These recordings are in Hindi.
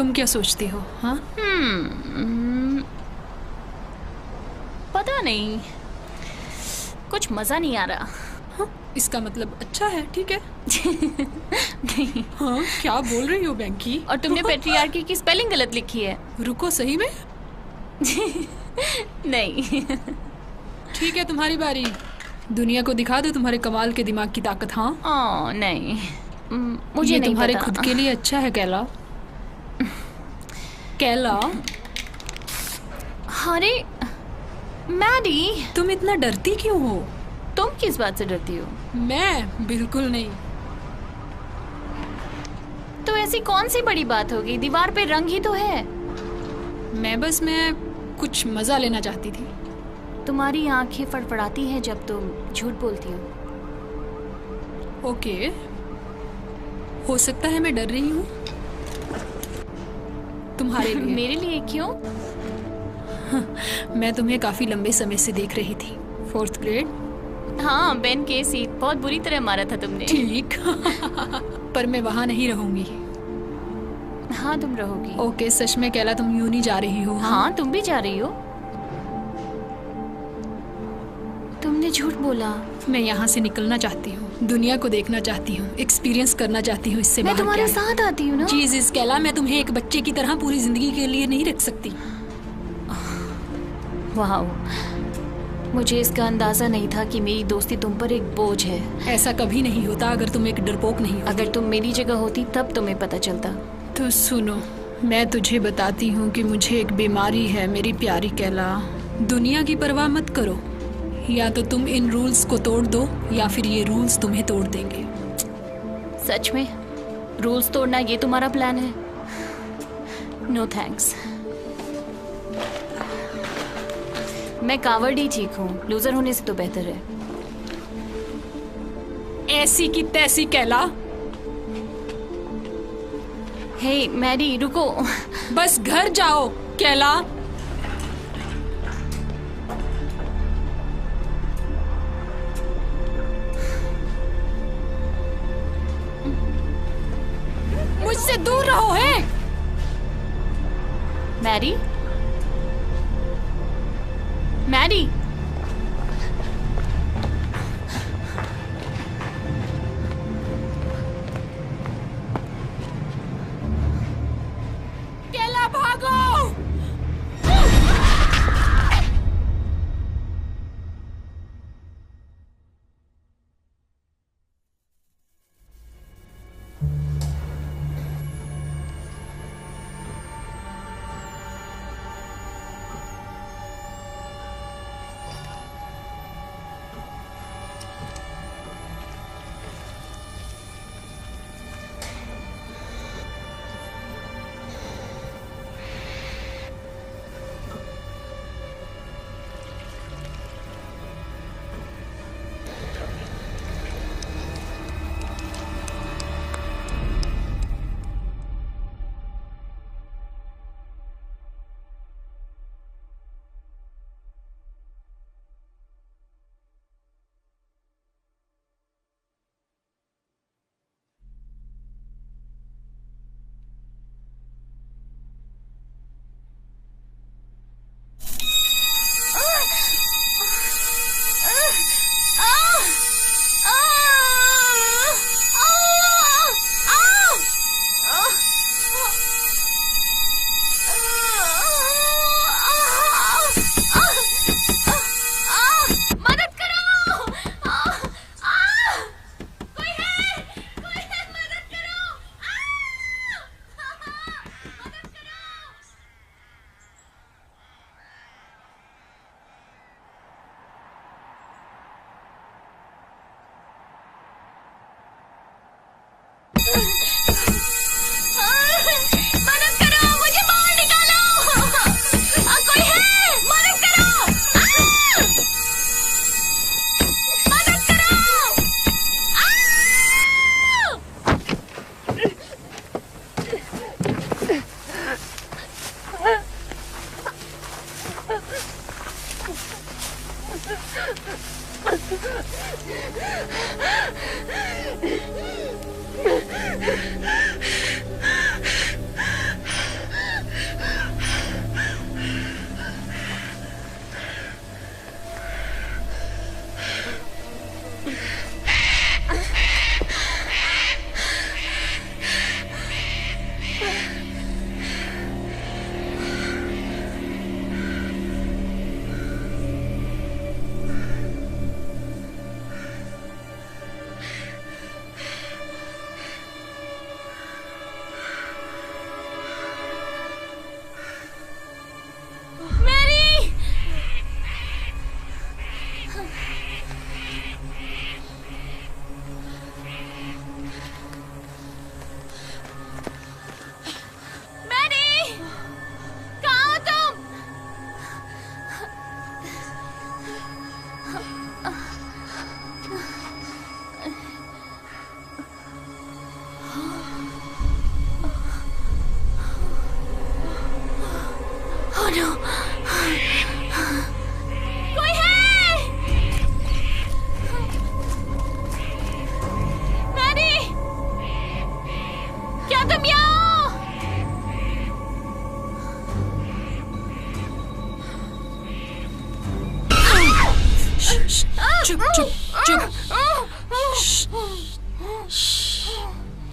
तुम क्या सोचती हो? हाँ, पता नहीं, कुछ मजा नहीं आ रहा। हाँ, इसका मतलब अच्छा है, ठीक है। नहीं। हाँ, क्या बोल रही हो बैंकी? और तुमने पेट्रियार्की की स्पेलिंग गलत लिखी है। रुको, सही में? नहीं। ठीक है, तुम्हारी बारी। दुनिया को दिखा दो तुम्हारे कमाल के दिमाग की ताकत। हाँ, ओह नहीं, मुझे ये नहीं तुम्हारे पता। खुद के लिए अच्छा है कैला। कैला, अरे मैडी, तुम इतना डरती क्यों हो? तुम किस बात से डरती हो? मैं बिल्कुल नहीं। तो ऐसी कौन सी बड़ी बात होगी, दीवार पे रंग ही तो है। मैं कुछ मजा लेना चाहती थी। तुम्हारी आंखें फड़फड़ाती हैं जब तुम झूठ बोलती हो। ओके, हो सकता है मैं डर रही हूँ तुम्हारे लिए। मेरे लिए क्यों? मैं तुम्हें काफी लंबे समय से देख रही थी। 4th grade. हाँ, बेन केसी, बहुत बुरी तरह मारा था तुमने। ठीक। पर मैं वहां नहीं रहूंगी। हाँ, तुम रहोगी। ओके, सच में कैला, तुम यूं नहीं जा रही हो? हाँ, तुम भी जा रही हो। तुमने झूठ बोला। मैं यहाँ से निकलना चाहती हूँ, दुनिया को देखना चाहती हूँ, एक्सपीरियंस करना चाहती हूँ। इससे मैं बाहर तुम्हारे क्या है? साथ आती हूँ ना। जीसस कैला, मैं तुम्हें एक बच्चे की तरह पूरी जिंदगी के लिए नहीं रख सकती। वाह, मुझे इसका अंदाजा नहीं था कि मेरी दोस्ती तुम पर एक बोझ है। ऐसा कभी नहीं होता अगर तुम एक डरपोक नहीं होती। अगर तुम मेरी जगह होती तब तुम्हें पता चलता। तो सुनो, मैं तुझे बताती हूँ कि मुझे एक बीमारी है मेरी प्यारी कैला। दुनिया की परवाह मत करो, या तो तुम इन रूल्स को तोड़ दो या फिर ये रूल्स तुम्हें तोड़ देंगे। सच में? रूल्स तोड़ना ये तुम्हारा प्लान है? No thanks. मैं कावर्ड ही ठीक हूँ, लूजर होने से तो बेहतर है। ऐसी की तैसी कैला। हे मैरी, रुको। बस घर जाओ कैला। मुझसे दूर रहो। है मैरी, मैरी, कैला, भागो।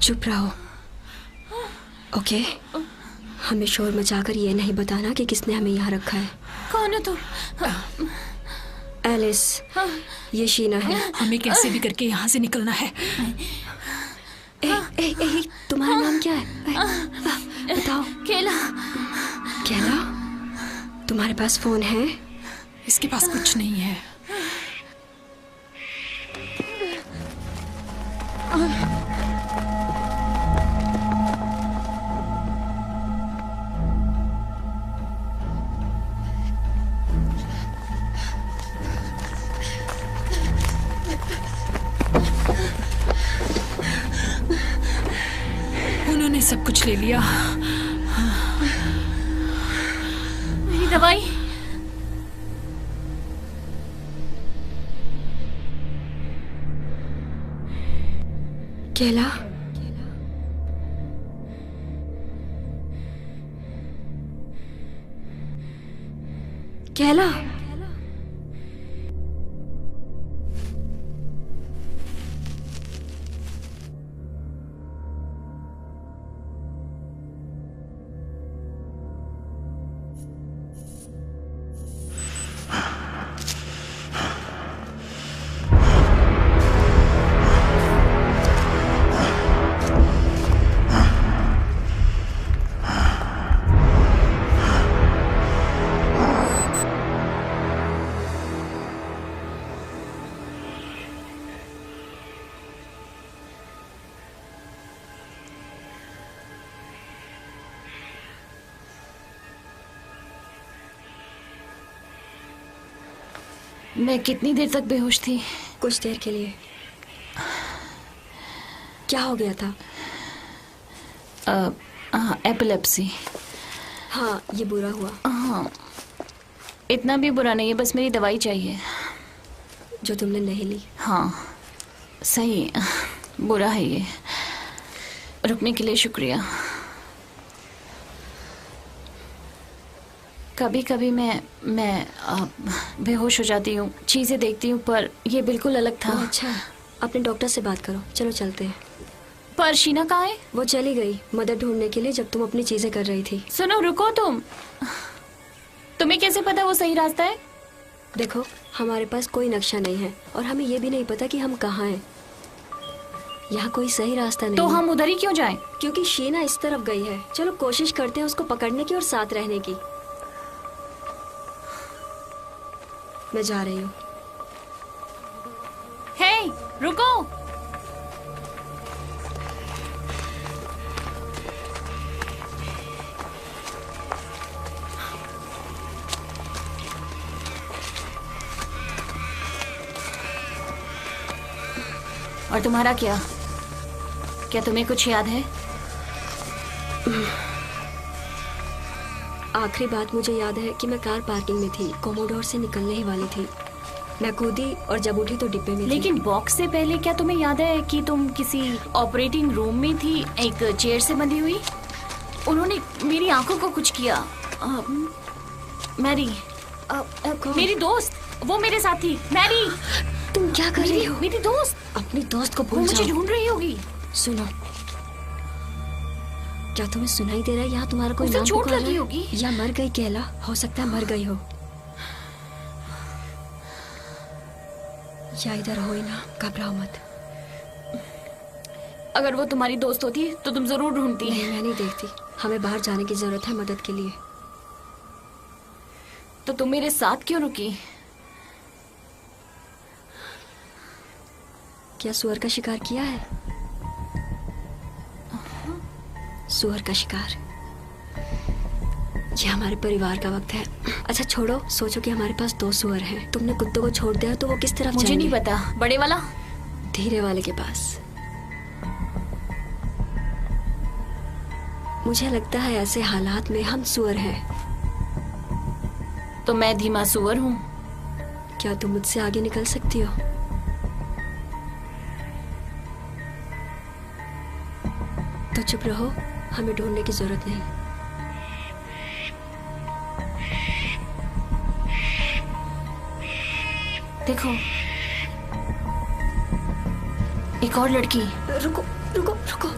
चुप रहो, ओके? हमें शोर मचाकर ये नहीं बताना कि किसने हमें यहाँ रखा है। कौन हो तुम? एलिस, ये शीना है। हमें कैसे भी करके यहाँ से निकलना है। तुम्हारा नाम क्या है? बताओ। केला। केला, तुम्हारे पास फोन है? इसके पास कुछ नहीं है। उन्होंने सब कुछ ले लिया। मेरी दवाई। केला, केला, मैं कितनी देर तक बेहोश थी? कुछ देर के लिए। क्या हो गया था? एपिलेप्सी। हाँ, ये बुरा हुआ। हाँ, इतना भी बुरा नहीं है, बस मेरी दवाई चाहिए। जो तुमने नहीं ली। हाँ, सही बुरा है ये। रुकने के लिए शुक्रिया। कभी कभी मैं बेहोश हो जाती हूँ, चीज़ें देखती हूँ, पर ये बिल्कुल अलग था। अच्छा, अपने डॉक्टर से बात करो। चलो चलते हैं। पर शीना कहाँ है? वो चली गई मदद ढूंढने के लिए जब तुम अपनी चीजें कर रही थी। सुनो, रुको। तुम्हें कैसे पता वो सही रास्ता है? देखो, हमारे पास कोई नक्शा नहीं है और हमें ये भी नहीं पता कि हम कहाँ हैं। यहाँ कोई सही रास्ता नहीं तो है। हम उधर ही क्यों जाएं? क्योंकि शीना इस तरफ गई है। चलो कोशिश करते हैं उसको पकड़ने की और साथ रहने की। मैं जा रही हूँ। हे, रुको। और तुम्हारा क्या तुम्हें कुछ याद है? आखिरी बात मुझे याद है कि मैं कार पार्किंग में थी, कोमोडोर से निकलने ही वाली थी। मैं कूदी और जब उठी तो डिब्बे में थी। लेकिन बॉक्स से पहले क्या तुम्हें याद है कि तुम किसी ऑपरेटिंग रूम में थी, एक चेयर से बंधी हुई? उन्होंने मेरी आंखों को कुछ किया। मैरी, मेरी दोस्त, वो मेरे साथ थी। मैरी, तुम क्या कर रही हो? मेरी दोस्त। अपनी दोस्त को वो भूल मुझे जाओ। ढूंढ रही होगी। सुनो, क्या तुम्हें सुनाई दे रहा है? यहाँ तुम्हारा कोई उसे नाम चोट पुकार लगी रहा है? होगी। या मर गई केला? हो सकता है मर गई हो। या इधर हो ही ना, घबराओ मत। अगर वो तुम्हारी दोस्त होती तो तुम जरूर ढूंढती। नहीं, मैं नहीं देखती। हमें बाहर जाने की जरूरत है मदद के लिए। तो तुम मेरे साथ क्यों रुकी? क्या सुअर का शिकार किया है? सुअर का शिकार, ये हमारे परिवार का वक्त है। अच्छा छोड़ो, सोचो कि हमारे पास 2 सुअर हैं। तुमने कुत्तों को छोड़ दिया तो वो किस तरफ मुझे जाएंगे? नहीं पता। बड़े वाला? धीरे वाले के पास। मुझे लगता है ऐसे हालात में हम सुअर हैं। तो मैं धीमा सुअर हूँ। क्या तुम मुझसे आगे निकल सकती हो? तो चुप रहो, हमें ढूंढने की जरूरत नहीं। देखो, एक और लड़की। रुको रुको रुको रुको।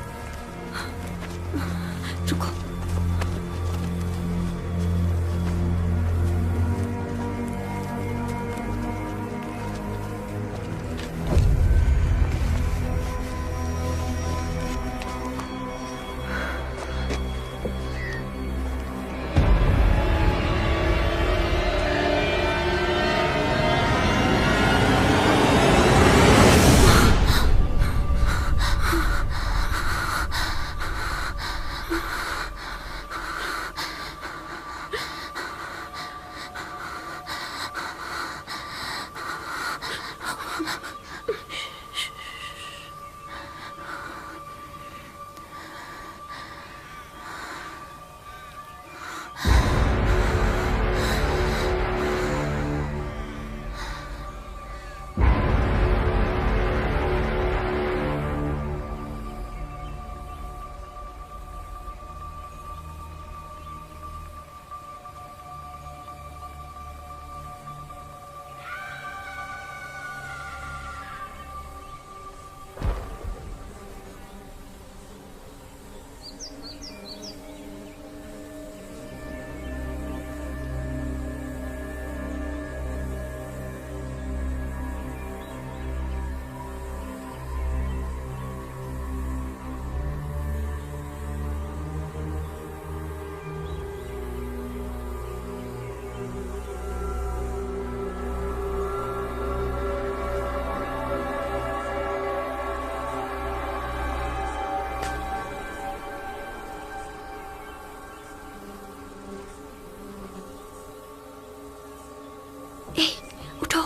उठो,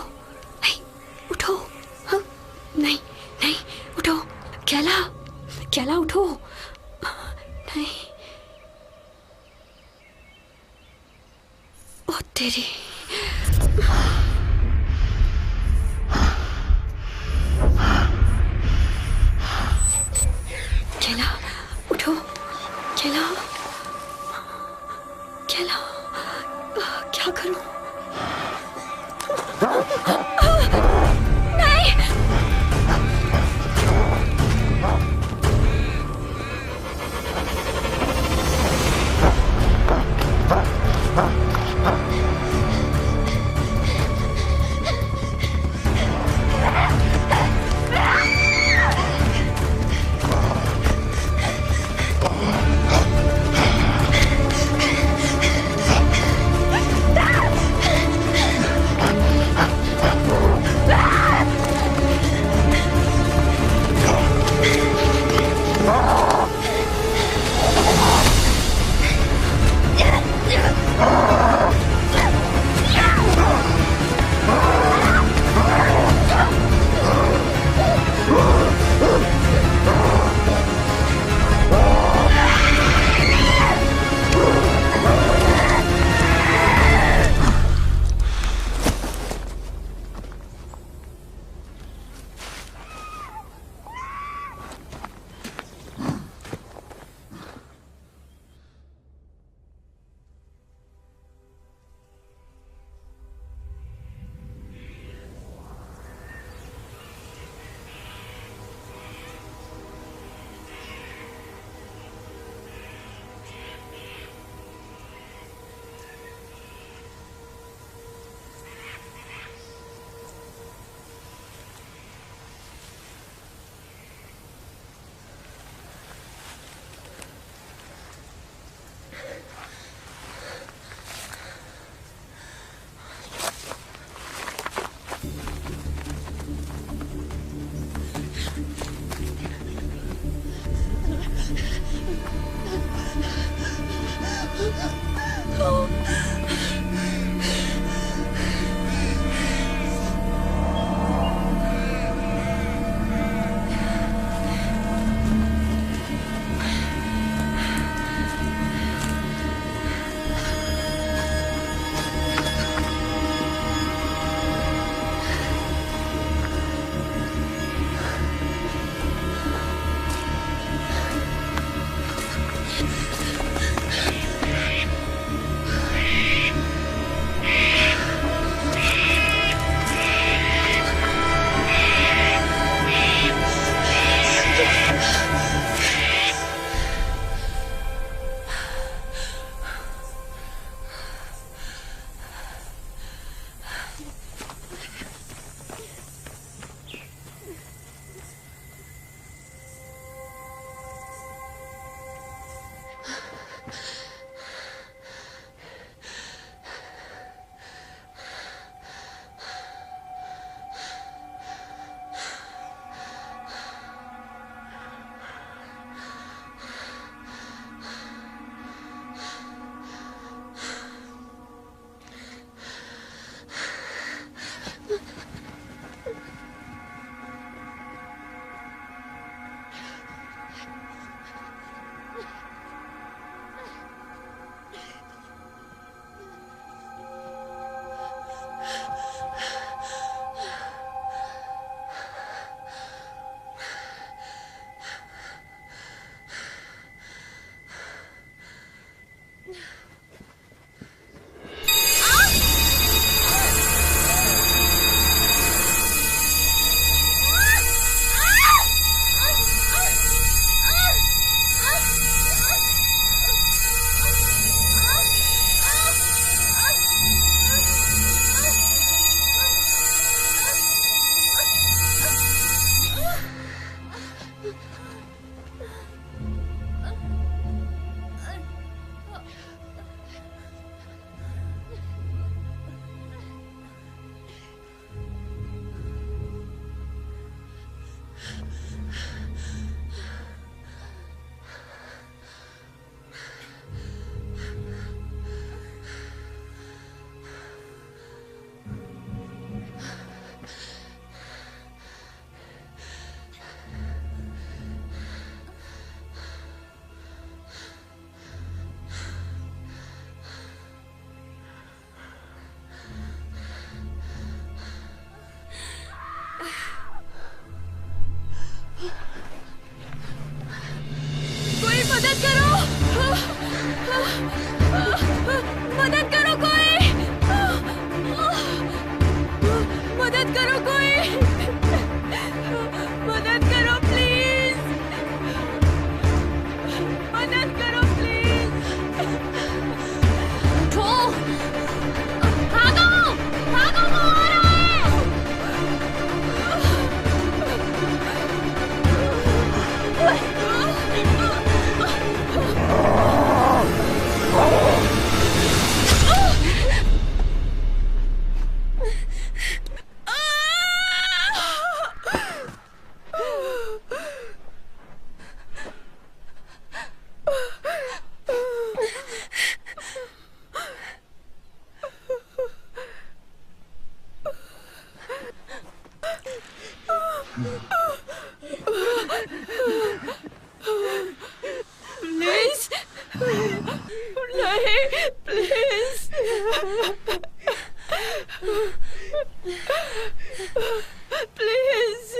उठो। हाँ, नहीं नहीं, उठो। कैला, कैला उठो। नहीं, ओ तेरी। कैला उठो, कैला, कैला, क्या करूं? नहीं। कोई मदद करो, मदद करो कोई, मदद करो कोई, मदद करो प्लीज, मदद करो प्लीज। उठो, भागो, भागो, वो आ रहा है। प्लीज नहीं, प्लीज प्लीज।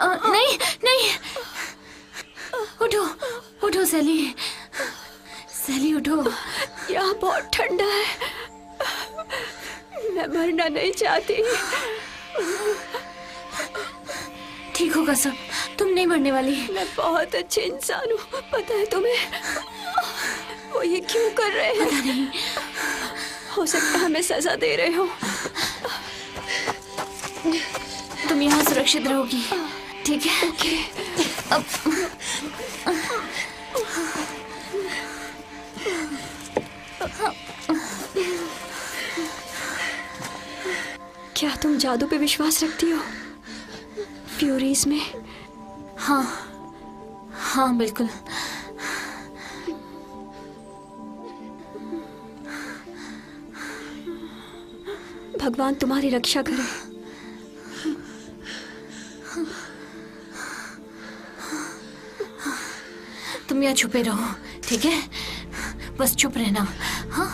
नहीं नहीं, उठो उठो सैली, सैली उठो। यहाँ बहुत ठंडा है, मैं मरना नहीं चाहती। ठीक होगा सब, तुम नहीं मरने वाली। मैं बहुत अच्छे इंसान हूँ, पता है तुम्हें? वो ये क्यों कर रहे हैं? पता नहीं, हो सकता है हमें सजा दे रहे हो। तुम यहाँ सुरक्षित रहोगी, ठीक है? ओके। अब क्या तुम जादू पे विश्वास रखती हो? फ्यूरीज में? हाँ हाँ बिल्कुल। भगवान तुम्हारी रक्षा करे। तुम यहाँ छुपे रहो, ठीक है? बस चुप रहना। हाँ,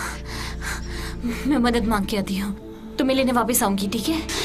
मैं मदद मांग के आती हूँ, तुम्हें लेने वापस आऊंगी, ठीक है?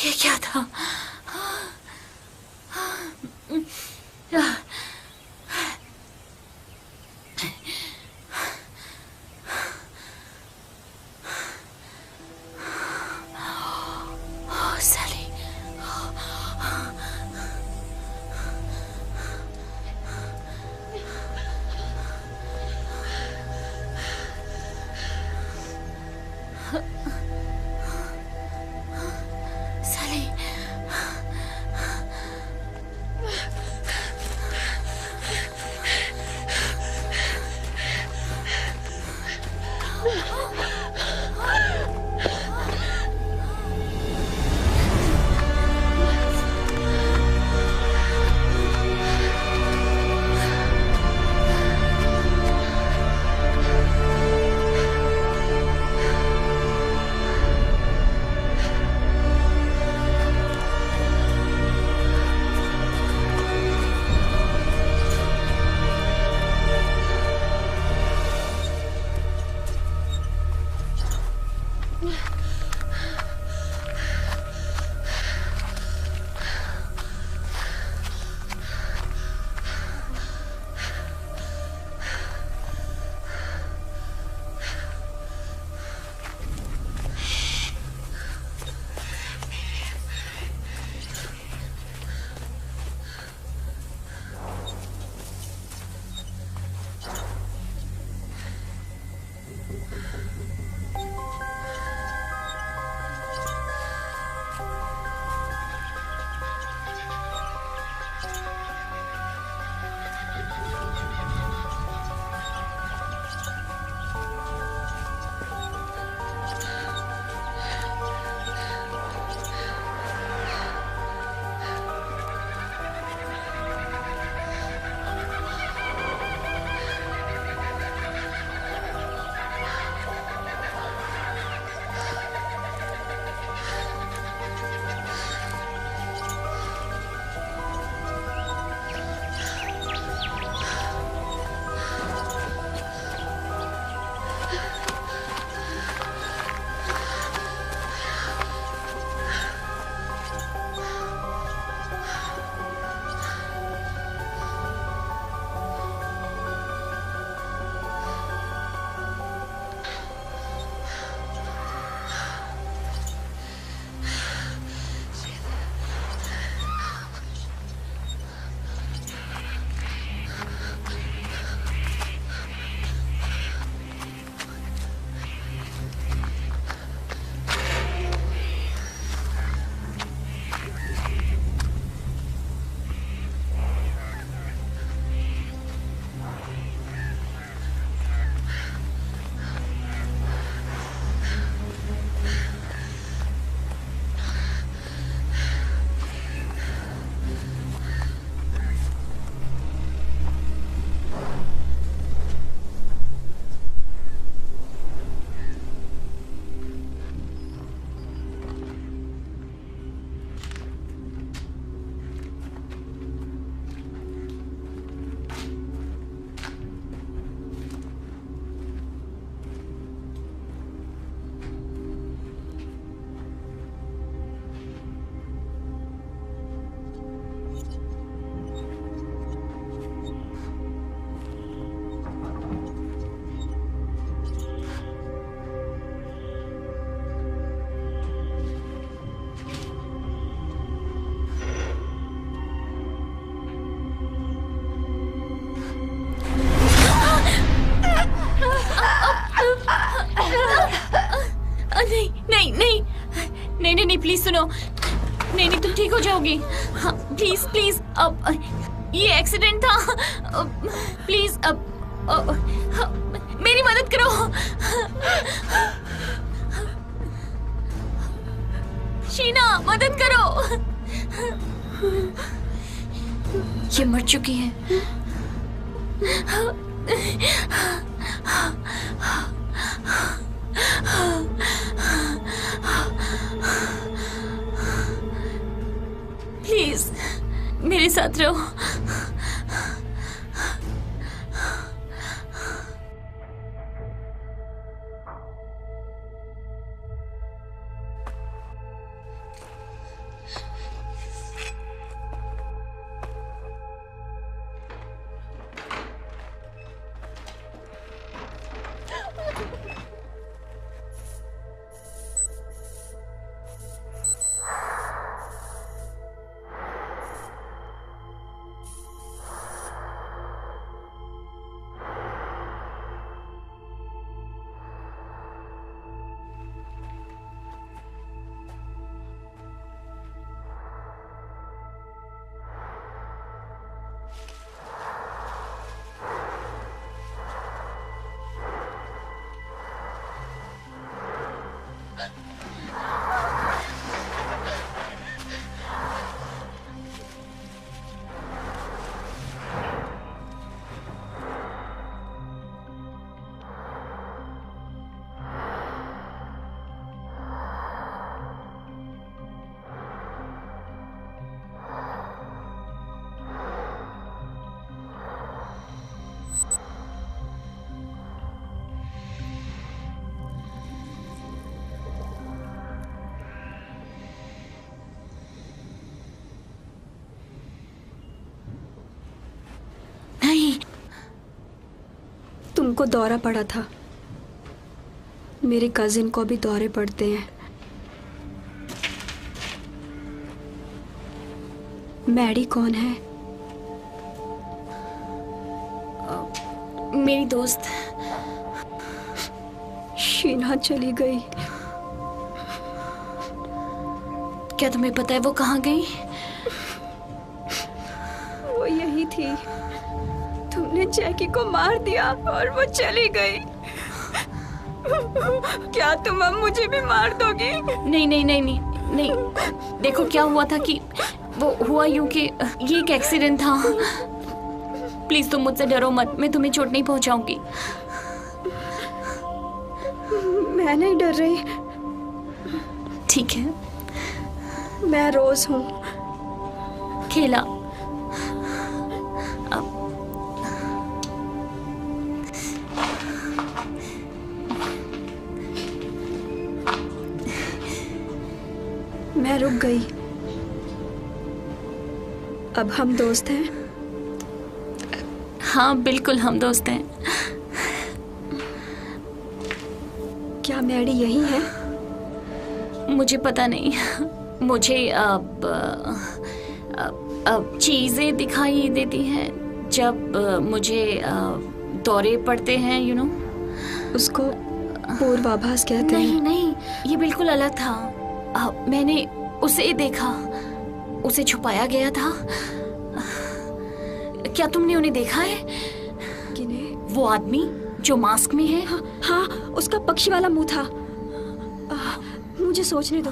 ये क्या था? सैली, सैली, नहीं नहीं नहीं नहीं, प्लीज सुनो। नहीं नहीं, तुम ठीक हो जाओगी। हाँ प्लीज प्लीज, अब ये एक्सीडेंट था। प्लीज अब मेरी मदद करो। शीना, मदद करो। ये मर चुकी है। प्लीज मेरे साथ रहो। तुमको दौरा पड़ा था, मेरे कजिन को भी दौरे पड़ते हैं। मैडी कौन है? मेरी दोस्त। शीना चली गई। क्या तुम्हें पता है वो कहाँ गई? वो यही थी। तुमने जैकी को मार दिया और वो चली गई। क्या तुम अब मुझे भी मार दोगी? नहीं नहीं नहीं नहीं नहीं, देखो क्या हुआ था कि वो हुआ यूं कि ये एक एक्सीडेंट था। प्लीज तुम मुझसे डरो मत, मैं तुम्हें चोट नहीं पहुंचाऊंगी। मैं नहीं डर रही। ठीक है, मैं रोज हूँ। खेला। मैं रुक गई। अब हम दोस्त हैं? हाँ बिल्कुल, हम दोस्त हैं। क्या मैडी यही है? मुझे पता नहीं। मुझे अब चीजें दिखाई देती हैं जब मुझे दौरे पड़ते हैं, यू नो। उसको पूर्वाभास कहते हैं। नहीं नहीं, ये बिल्कुल अलग था। मैंने उसे देखा, उसे छुपाया गया था। क्या तुमने उन्हें देखा है? किन्हें? वो आदमी जो मास्क में है। हाँ, उसका पक्षी वाला मुंह था। मुझे सोचने दो।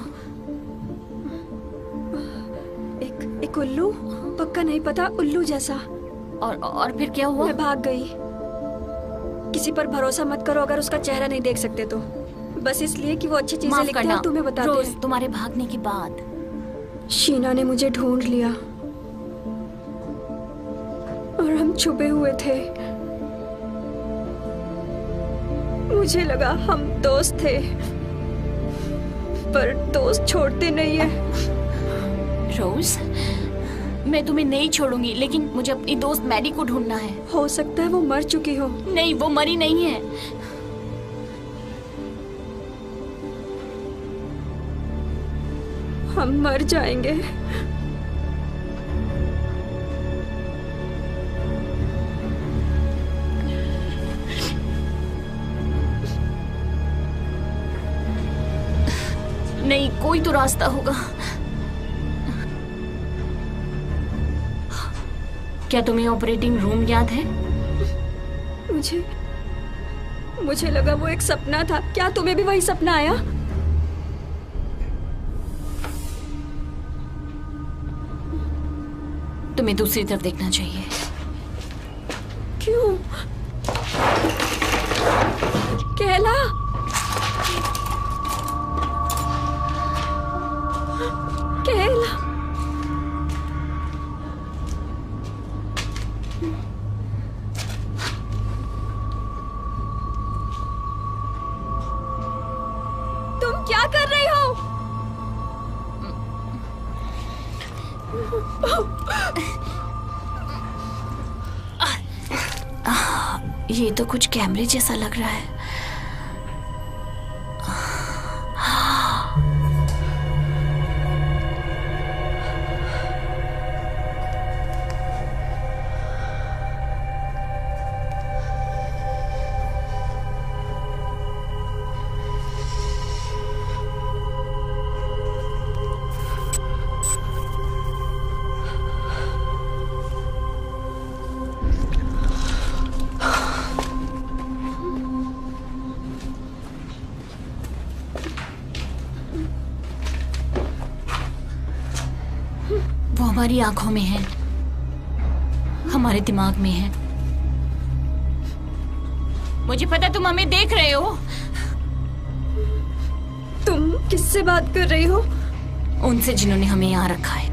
एक उल्लू, पक्का नहीं पता, उल्लू जैसा। और फिर क्या हुआ? मैं भाग गई। किसी पर भरोसा मत करो अगर उसका चेहरा नहीं देख सकते तो। बस इसलिए कि वो अच्छी चीजें लिखते हैं और तुम्हें बताते रोज हैं। तुम्हारे भागने के बाद शीना ने मुझे ढूंढ लिया और हम छुपे हुए थे। मुझे लगा हम दोस्त थे, पर दोस्त छोड़ते नहीं है। रोज, मैं तुम्हें नहीं छोड़ूंगी, लेकिन मुझे अपनी दोस्त मैडी को ढूंढना है। हो सकता है वो मर चुकी हो। नहीं, वो मरी नहीं है। हम मर जाएंगे। नहीं, कोई तो रास्ता होगा। क्या तुम्हें ऑपरेटिंग रूम याद है? मुझे लगा वो एक सपना था। क्या तुम्हें भी वही सपना आया? तुम्हें दूसरी तरफ देखना चाहिए। क्यों? केला, केला। तुम क्या कर रही हो? ये तो कुछ कैमरे जैसा लग रहा है। वो हमारी आंखों में है, हमारे दिमाग में है। मुझे पता तुम हमें देख रहे हो। तुम किससे बात कर रही हो? उनसे जिन्होंने हमें यहाँ रखा है।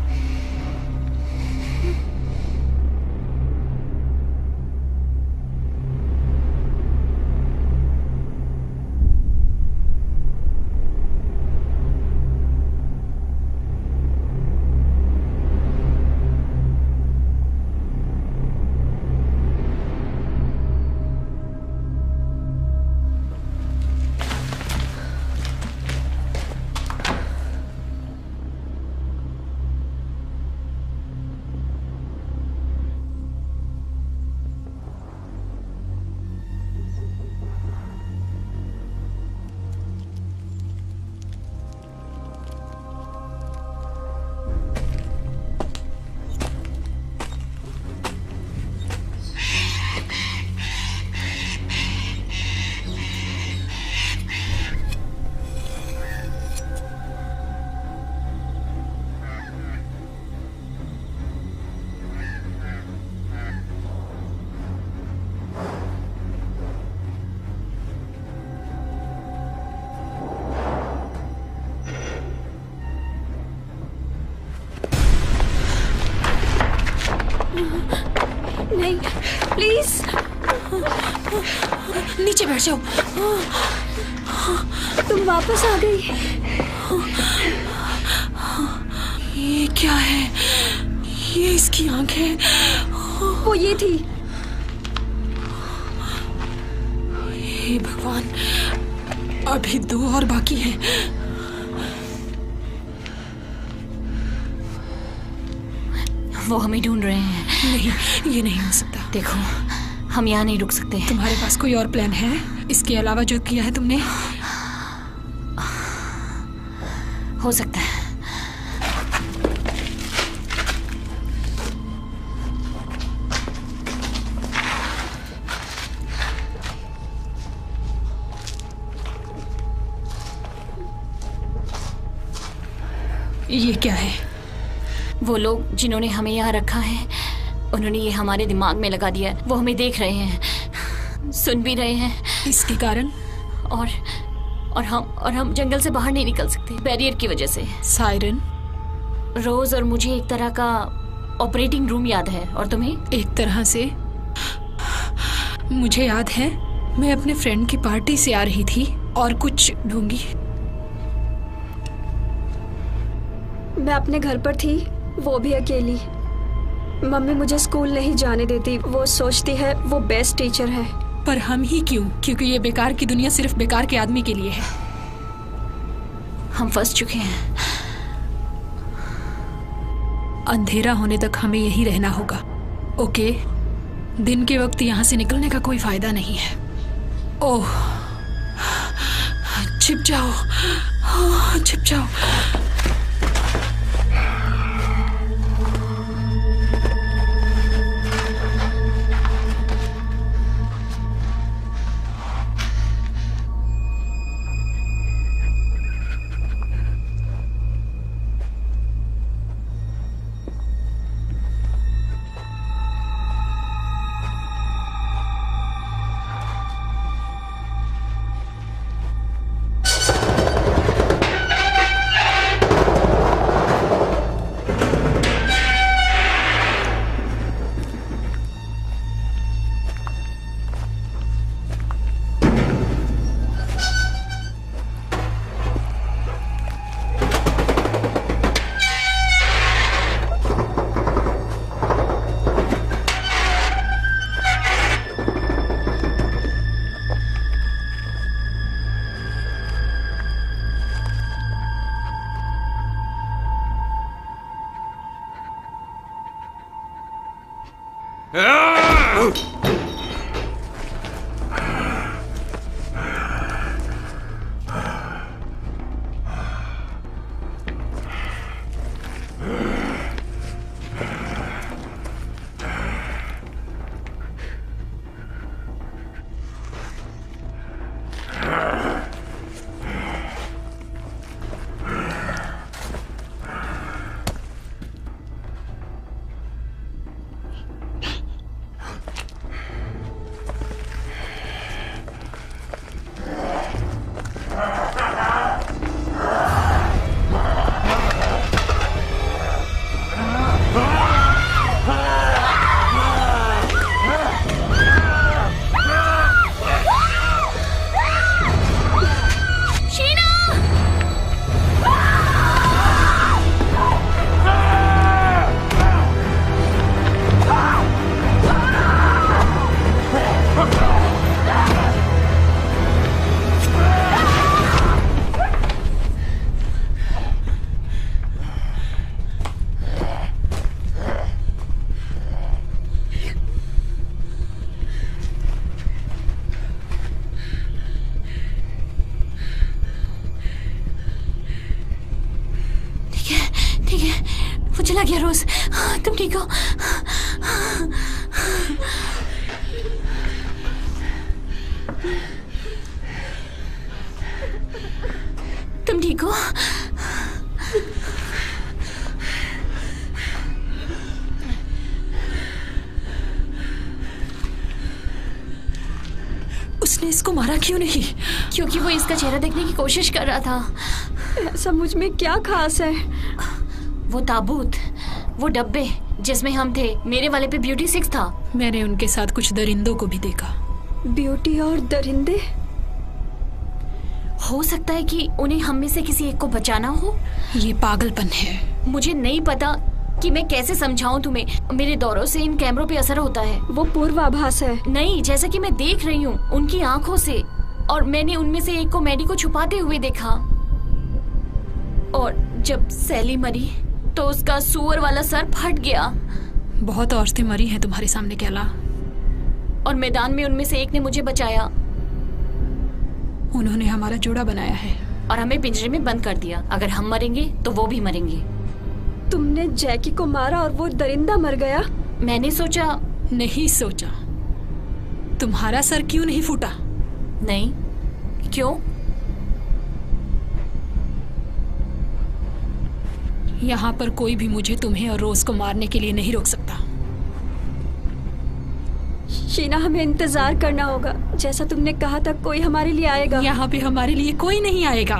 नहीं, प्लीज नीचे बैठ जाओ। तुम वापस आ गई। ये क्या है? ये इसकी आंखें। वो ये थी। हे भगवान, अभी 2 और बाकी हैं। वो हमें ढूंढ रहे हैं। नहीं, ये नहीं हो सकता। देखो, हम यहाँ नहीं रुक सकते। तुम्हारे पास कोई और प्लान है इसके अलावा जो किया है तुमने? हो सकता है। ये क्या है? वो लोग जिन्होंने हमें यहाँ रखा है, उन्होंने ये हमारे दिमाग में लगा दिया है। वो हमें देख रहे हैं, सुन भी रहे हैं। इसके कारण? और हम जंगल से बाहर नहीं निकल सकते, बैरियर की वजह से। सायरन, रोज और मुझे एक तरह का ऑपरेटिंग रूम याद है, और तुम्हें? एक तरह से मुझे याद है, मैं अपने फ्रेंड की पार्टी से आ रही थी और कुछ ढूंढी। मैं अपने घर पर थी, वो भी अकेली। मम्मी मुझे स्कूल नहीं जाने देती। वो सोचती है वो बेस्ट टीचर है। पर हम ही क्यों? क्योंकि ये बेकार की दुनिया सिर्फ बेकार के आदमी के लिए है। हम फंस चुके हैं। अंधेरा होने तक हमें यही रहना होगा। ओके, दिन के वक्त यहाँ से निकलने का कोई फायदा नहीं है। ओह, छिप जाओ। छिप जाओ। चला गया रोज। तुम ठीक हो? तुम ठीक हो? उसने इसको मारा क्यों नहीं? क्योंकि वो इसका चेहरा देखने की कोशिश कर रहा था। ऐसा मुझ में क्या खास है? वो ताबूत, वो डब्बे जिसमें हम थे, मेरे वाले पे ब्यूटी 6 था। मैंने उनके साथ कुछ दरिंदों को भी देखा। ब्यूटी और दरिंदे? हो सकता है कि उन्हें हम में से किसी एक को बचाना हो। ये पागलपन है। मुझे नहीं पता कि मैं कैसे समझाऊं तुम्हें। मेरे दौरों से इन कैमरों पे असर होता है। वो पूर्वाभास है। नहीं, जैसा कि मैं देख रही हूँ उनकी आंखों से, और मैंने उनमें से एक को मैडी को छुपाते हुए देखा। और जब सैली मरी तो उसका सुअर वाला सर फट गया। बहुत औरतें मरी हैं तुम्हारे सामने कैला। और मैदान में उनमें से एक ने मुझे बचाया। उन्होंने हमारा जोड़ा बनाया है और हमें पिंजरे में बंद कर दिया। अगर हम मरेंगे तो वो भी मरेंगे। तुमने जैकी को मारा और वो दरिंदा मर गया? मैंने सोचा। नहीं सोचा। तुम्हारा सर क्यों नहीं फूटा? नहीं। क्यों? यहाँ पर कोई भी मुझे, तुम्हें और रोज को मारने के लिए नहीं रोक सकता। शीना, हमें इंतजार करना होगा। जैसा तुमने कहा था, कोई हमारे लिए आएगा। यहाँ पे हमारे लिए कोई नहीं आएगा।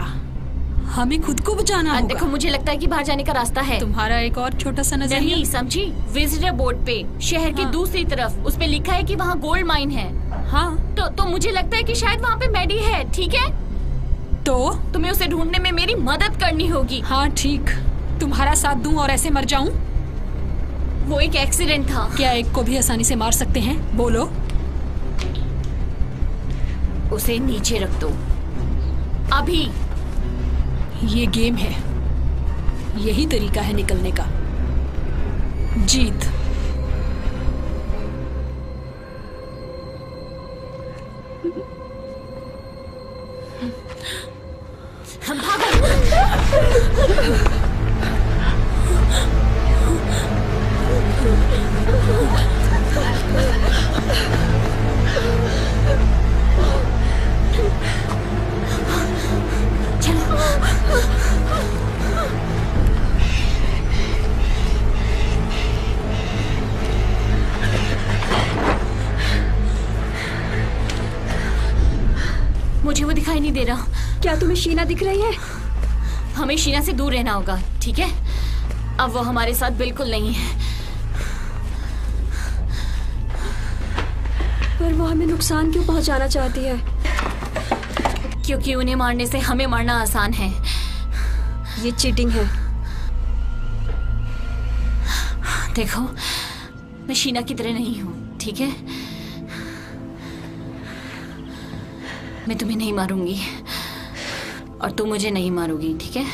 हमें खुद को बचाना होगा। देखो, मुझे लगता है कि बाहर जाने का रास्ता है। तुम्हारा एक और छोटा सा नजरिया। नहीं समझी? विजिटर बोर्ड पे शहर की दूसरी तरफ उस पे लिखा है कि वहाँ गोल्ड माइन है। हाँ, तो मुझे लगता है कि शायद वहाँ पे मैडी है। ठीक है, तो तुम्हें उसे ढूंढने में मेरी मदद करनी होगी। हाँ ठीक, तुम्हारा साथ दूं और ऐसे मर जाऊं? वो एक एक्सीडेंट था। क्या एक को भी आसानी से मार सकते हैं? बोलो। उसे नीचे रख दो अभी। ये गेम है, यही तरीका है निकलने का। जीत। हम भागो। शीना दिख रही है? हमें शीना से दूर रहना होगा, ठीक है? अब वो हमारे साथ बिल्कुल नहीं है। पर वो हमें नुकसान क्यों पहुंचाना चाहती है? क्योंकि उन्हें मारने से हमें मारना आसान है। ये चीटिंग है। देखो, मैं शीना की तरह नहीं हूँ, ठीक है? मैं तुम्हें नहीं मारूंगी और तुम मुझे नहीं मारोगी, ठीक है?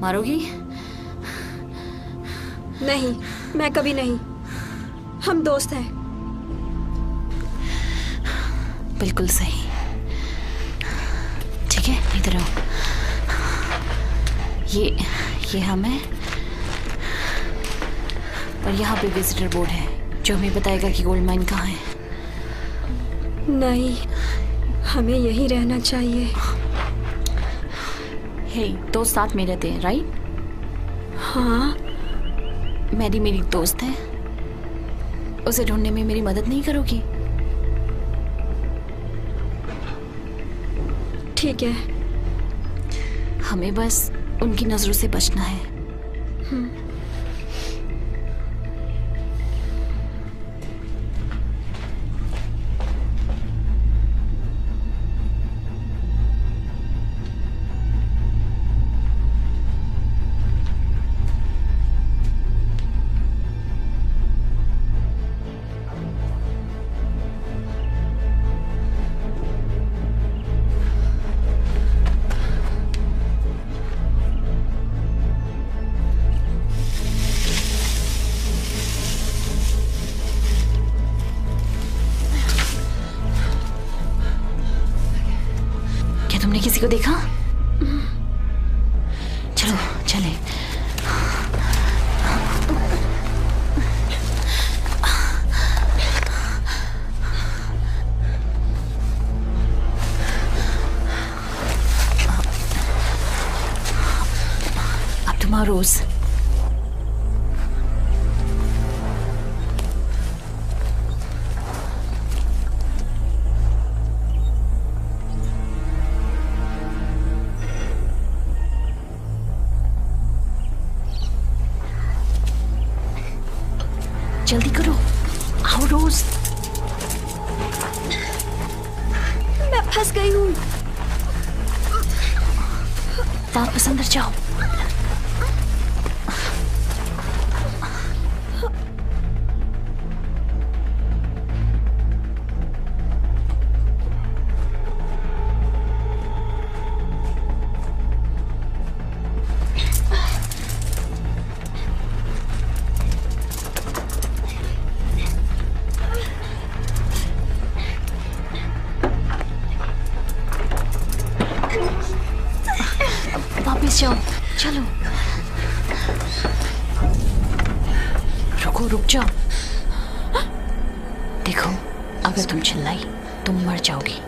मारोगी? नहीं, मैं कभी नहीं। हम दोस्त हैं। बिल्कुल सही। ठीक है, इधर आओ। ये हम हैं और यहाँ पे विजिटर बोर्ड है जो हमें बताएगा कि गोल्ड माइन कहाँ है। नहीं, हमें यहीं रहना चाहिए। हे, दोस्त साथ में रहते हैं, राइट? हाँ। मैरी मेरी दोस्त है, उसे ढूंढने में मेरी मदद नहीं करोगी? ठीक है। हमें बस उनकी नजरों से बचना है। तुमने किसी को देखा? चलो चले। अब तुम्हारा रोज जल्दी करो, आओ रोज। मैं फंस गई हूँ। वापस अंदर जाओ। वापस जाओ, चलो। रुको, रुक जाओ। देखो, अगर तुम चिल्लाई तुम मर जाओगी।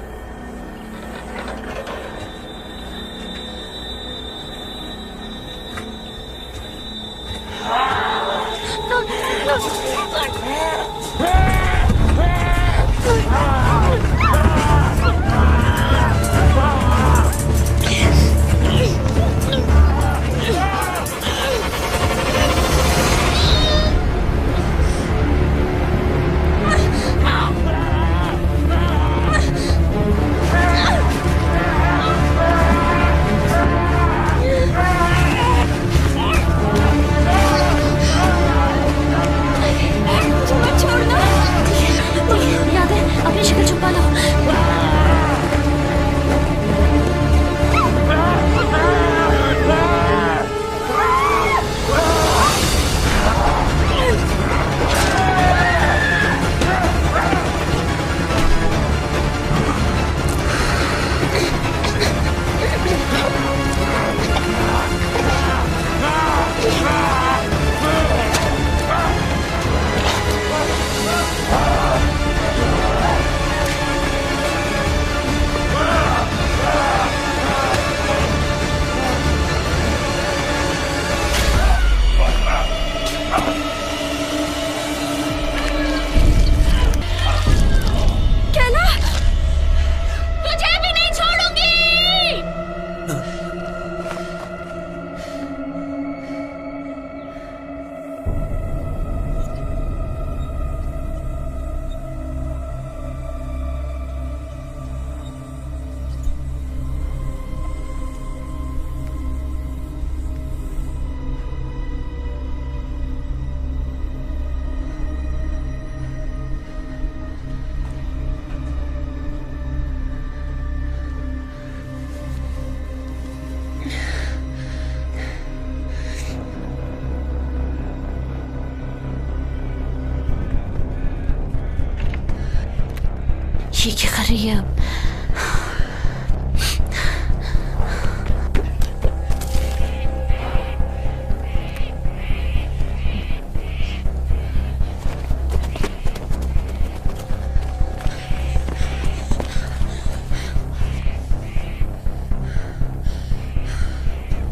ये क्या कर रही है अब?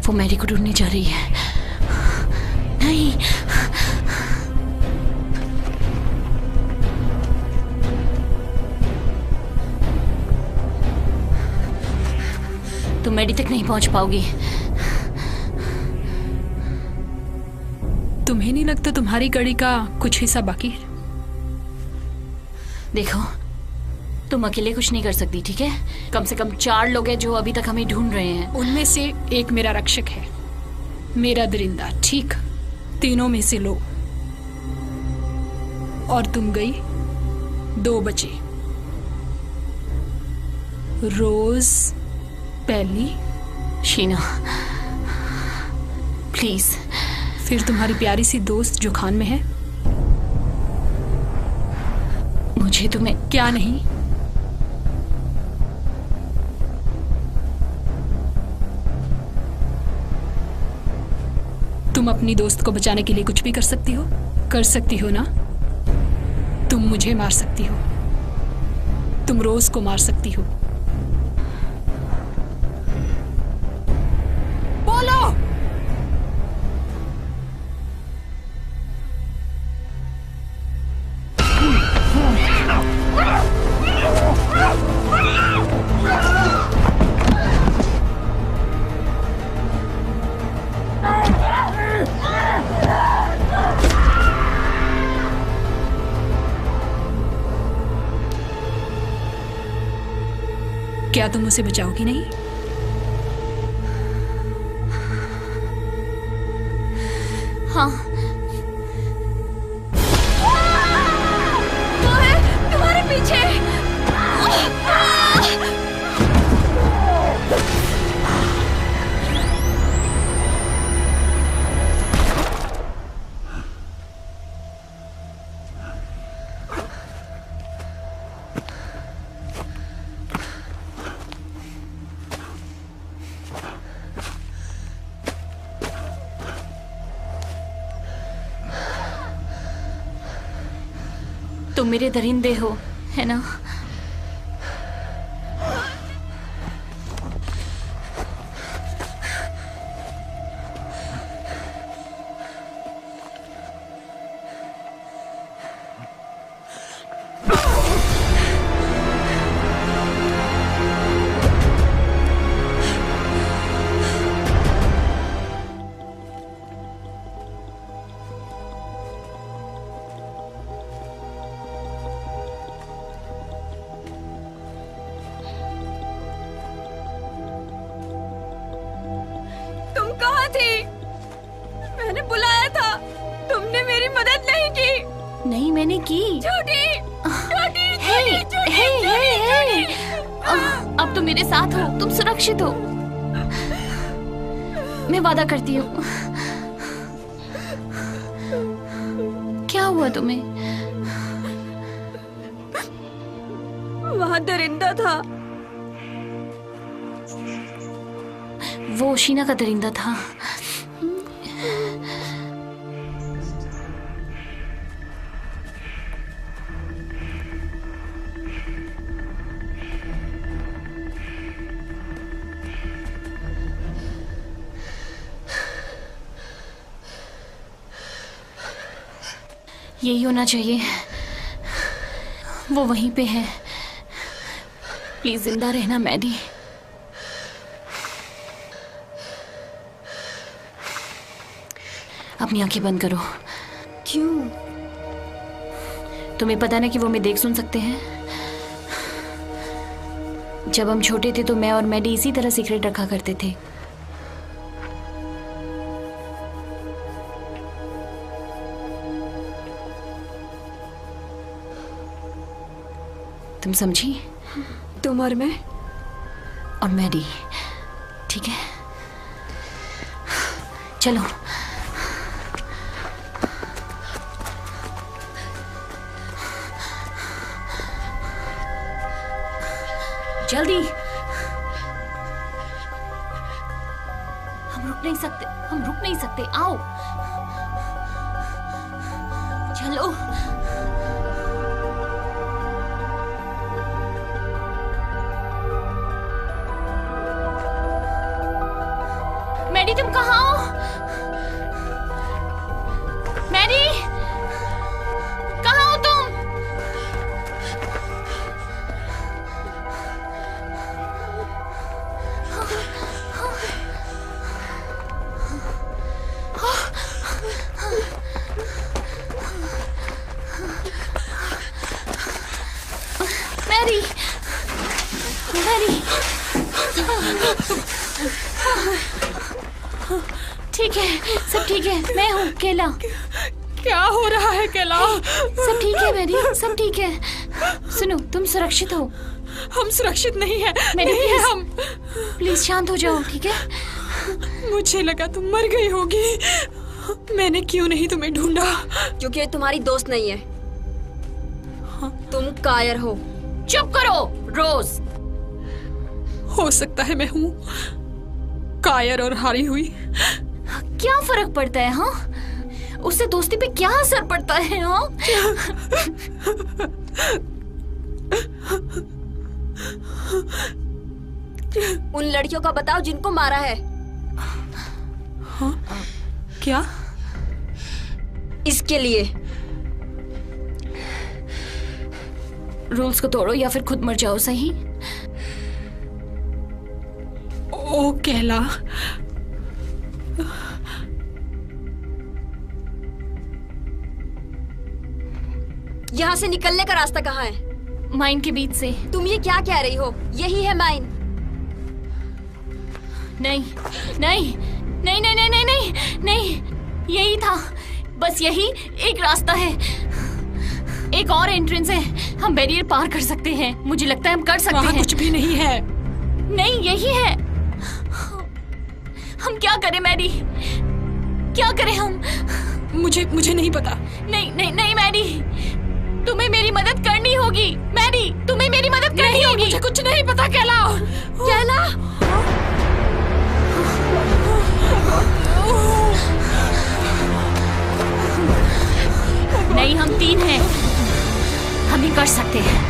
वो मैरी को ढूंढने जा रही है। नहीं, तुम मैडी तक नहीं पहुंच पाओगी। तुम्हें नहीं लगता तुम्हारी कड़ी का कुछ हिस्सा बाकी है? देखो, तुम अकेले कुछ नहीं कर सकती, ठीक है? कम से कम 4 लोग हैं जो अभी तक हमें ढूंढ रहे हैं। उनमें से एक मेरा रक्षक है, मेरा दरिंदा, ठीक? तीनों में से लो। और तुम गई, 2 बचे। रोज, पहली, शीना, प्लीज। फिर तुम्हारी प्यारी सी दोस्त जो खान में है। मुझे तुम्हें क्या नहीं? तुम अपनी दोस्त को बचाने के लिए कुछ भी कर सकती हो? कर सकती हो ना? तुम मुझे मार सकती हो, तुम रोज को मार सकती हो। बोलो। क्या तुम उसे बचाओगी नहीं? हाँ। वो है तुम्हारे पीछे। तुम मेरे दरिंदे हो, है ना? मैंने बुलाया था, तुमने मेरी मदद नहीं की। नहीं, मैंने की। झूठी, झूठी, हे, झूठी, हे, झूठी, हे, हे। झूठी। अब तुम मेरे साथ हो, तुम सुरक्षित हो। मैं वादा करती हूँ। क्या हुआ तुम्हें? वहाँ दरिंदा था। वो शीना का दरिंदा था। यही होना चाहिए, वो वहीं पे है। प्लीज जिंदा रहना मैडी। अपनी आंखें बंद करो। क्यों? तुम्हें पता ना कि वो हमें देख सुन सकते हैं। जब हम छोटे थे तो मैं और मैडी इसी तरह सीक्रेट रखा करते थे। तुम समझी? तुम और मैं? और मैडी, ठीक है? चलो। जल्दी। हम रुक नहीं सकते, आओ चलो। मैडी तुम कहाँ हो? मैडी कहाँ हो तुम? मैरी, मैरी, ठीक है, सब ठीक है, मैं हूँ केला। क्या हो रहा है केला? सब ठीक है मैरी, सब ठीक है। सुनो, तुम सुरक्षित हो। हम सुरक्षित नहीं है, मैरी नहीं है प्लीज, हम। प्लीज शांत हो जाओ, ठीक है? मुझे लगा तुम मर गई होगी। मैंने क्यों नहीं तुम्हें ढूंढा? क्योंकि ये तुम्हारी दोस्त नहीं है। तुम कायर हो। चुप करो रोज। हो सकता है मैं हूँ कायर और हारी हुई। क्या फर्क पड़ता है? हाँ, उससे दोस्ती पे क्या असर पड़ता है? हाँ, उन लड़कियों का बताओ जिनको मारा है। हाँ? क्या? इसके लिए रूल्स को तोड़ो या फिर खुद मर जाओ, सही? ओ केला, यहाँ से निकलने का रास्ता कहाँ है? माइन के बीच से। तुम ये क्या कह रही हो? यही है माइन। नहीं नहीं नहीं नहीं नहीं नहीं नहीं नहीं, यही था, बस यही एक रास्ता है। एक और एंट्रेंस है, हम बैरियर पार कर सकते हैं। मुझे लगता है हम कर सकते हैं। कुछ भी नहीं है। नहीं, यही है। हम क्या करें मैडी, क्या करें हम? मुझे नहीं पता। नहीं नहीं नहीं मैडी, तुम्हें मेरी मदद करनी होगी। मैडी, तुम्हें मेरी मदद करनी होगी। मुझे कुछ नहीं पता केला। केला, नहीं, हम 3 हैं, हम ही कर सकते हैं।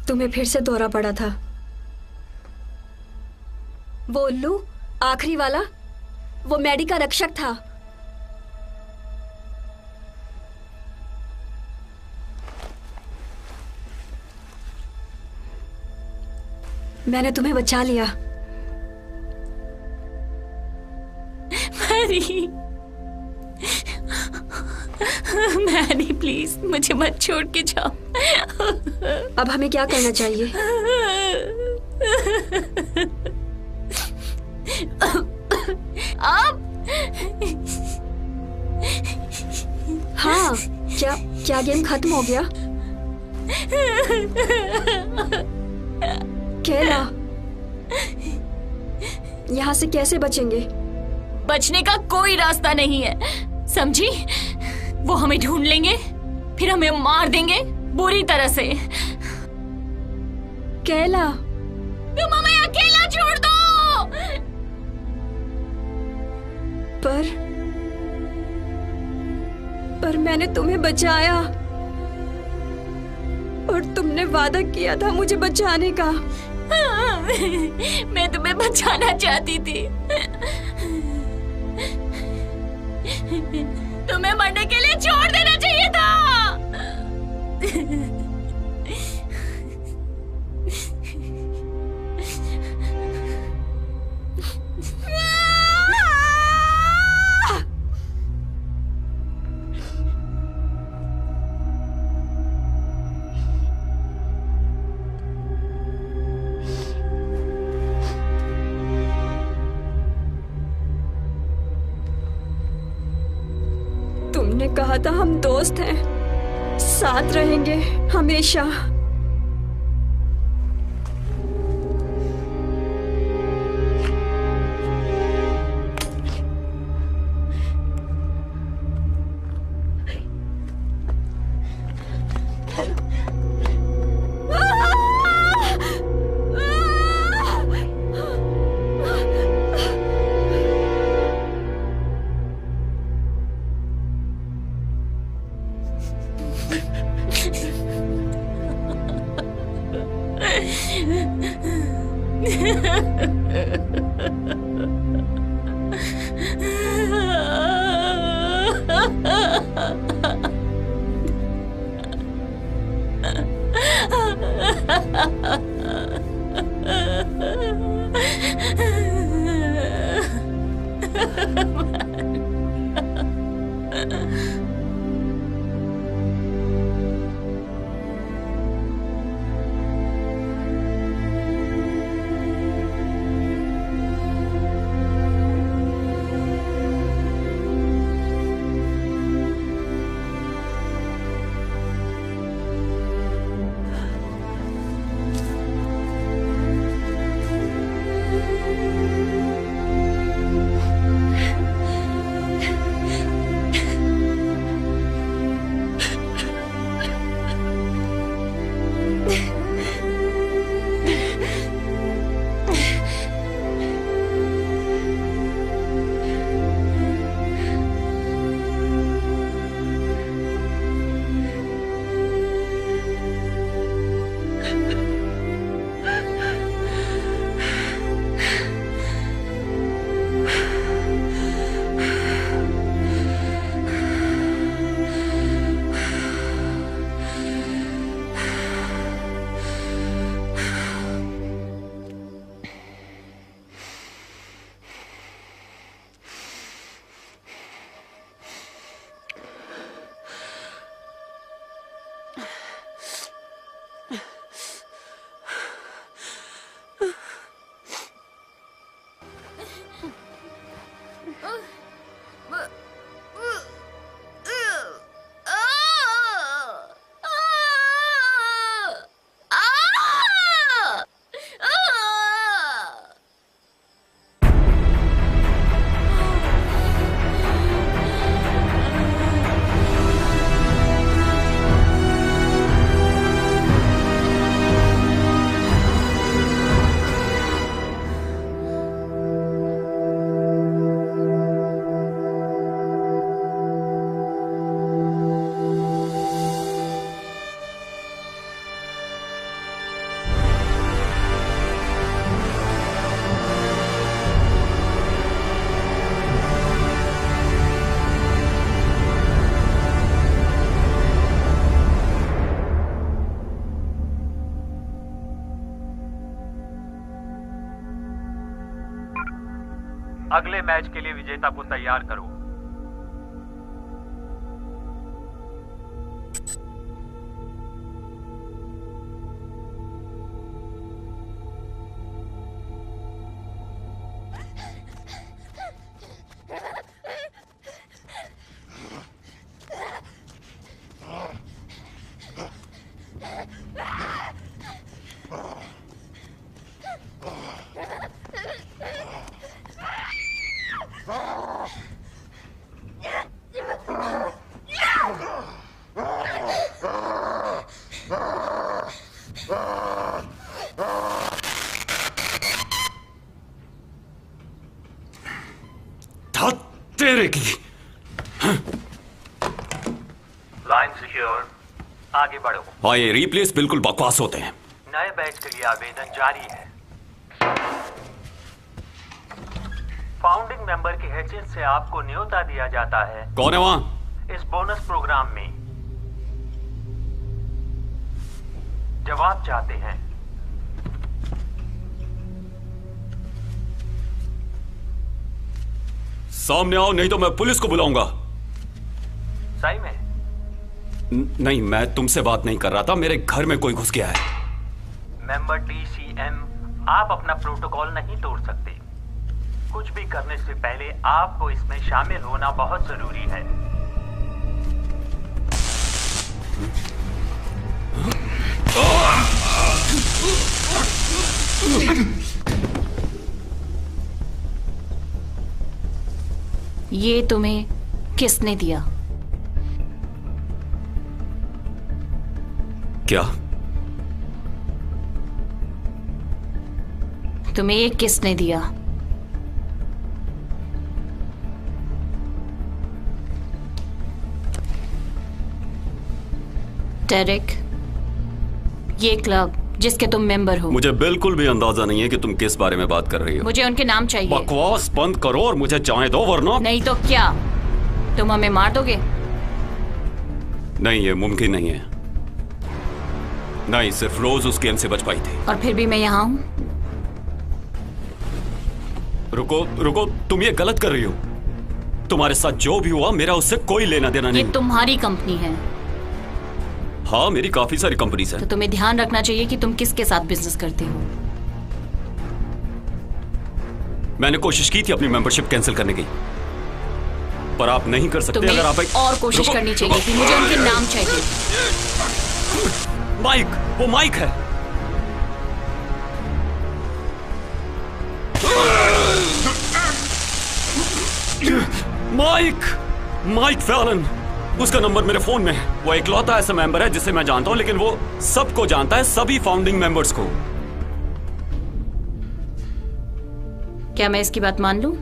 तुम्हें फिर से दौरा पड़ा था। वो उल्लू, आखिरी वाला, वो मैडी का रक्षक था। मैंने तुम्हें बचा लिया। मैरी, मैरी प्लीज मुझे मत छोड़ के जाओ। अब हमें क्या करना चाहिए? अब हाँ, क्या गेम खत्म हो गया? केला, यहाँ से कैसे बचेंगे? बचने का कोई रास्ता नहीं है, समझी? वो हमें ढूंढ लेंगे, फिर हमें मार देंगे बुरी तरह से। केला, तुम हमें अकेला छोड़ दो। पर मैंने तुम्हें बचाया और तुमने वादा किया था मुझे बचाने का। मैं तुम्हें बचाना चाहती थी, तुम्हें मरने के लिए छोड़ देना चाहिए था। तुमने कहा था हम दोस्त हैं, साथ रहेंगे हमेशा। अगले मैच के लिए विजेता को तैयार करो। तेरे की लाइन सिक्योर, आगे बढ़ो। हाँ, ये रिप्लेस बिल्कुल बकवास होते हैं। नए बैच के लिए आवेदन जारी है। फाउंडिंग मेंबर की हैसियत से आपको न्योता दिया जाता है कौन है वहां? इस बोनस प्रोग्राम में। जवाब चाहते हैं? सामने आओ नहीं तो मैं पुलिस को बुलाऊंगा। सही में? नहीं, मैं तुमसे बात नहीं कर रहा था, मेरे घर में कोई घुस गया है। मेंबर DCM, आप अपना प्रोटोकॉल नहीं तोड़ सकते। कुछ भी करने से पहले आपको इसमें शामिल होना बहुत जरूरी है। ये तुम्हें किसने दिया? क्या? तुम्हें ये किसने दिया? डेरिक, ये क्लब जिसके तुम मेंबर हो। मुझे बिल्कुल भी अंदाजा नहीं है कि तुम किस बारे में बात कर रही हो। मुझे उनके नाम चाहिए। बकवास बंद करो और मुझे जाने दो, वरना नहीं तो क्या, तुम हमें मार दोगे? नहीं, ये मुमकिन नहीं है। नहीं, सिर्फ रोज उस गेम से बच पाई थी। और फिर भी मैं यहाँ हूँ। रुको रुको, तुम ये गलत कर रही हो। तुम्हारे साथ जो भी हुआ मेरा उससे कोई लेना देना नहीं। ये तुम्हारी कंपनी है। हाँ, मेरी काफी सारी कंपनीज हैं। तो तुम्हें ध्यान रखना चाहिए कि तुम किसके साथ बिजनेस करते हो। मैंने कोशिश की थी अपनी मेंबरशिप कैंसिल करने की, पर आप नहीं कर सकते। तुम्हें अगर आप और कोशिश करनी चाहिए थी। मुझे उनके नाम चाहिए। माइक, वो माइक है। माइक फैलन, उसका नंबर मेरे फोन में है। वो इकलौता ऐसा मेंबर है जिसे मैं जानता हूं, लेकिन वो सबको जानता है, सभी फाउंडिंग मेंबर्स को। क्या मैं इसकी बात मान लूं?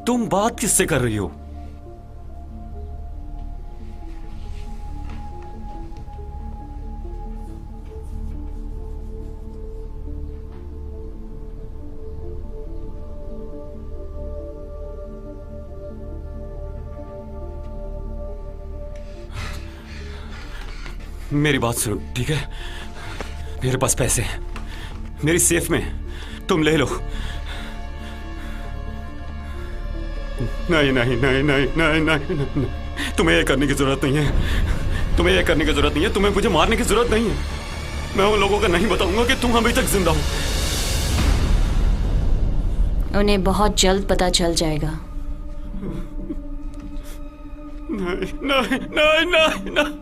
तुम बात किससे कर रही हो? मेरी बात सुनो, ठीक है? मेरे पास पैसे हैं, मेरी सेफ में, तुम ले लो। नहीं नहीं नहीं नहीं नहीं नहीं नहीं, तुम्हें ये करने की जरूरत नहीं है। तुम्हें ये करने की जरूरत नहीं है। तुम्हें मुझे मारने की जरूरत नहीं है। मैं उन लोगों को नहीं बताऊंगा कि तुम अभी तक जिंदा हो। उन्हें बहुत जल्द पता चल जाएगा। नहीं नहीं नहीं नहीं, नहीं।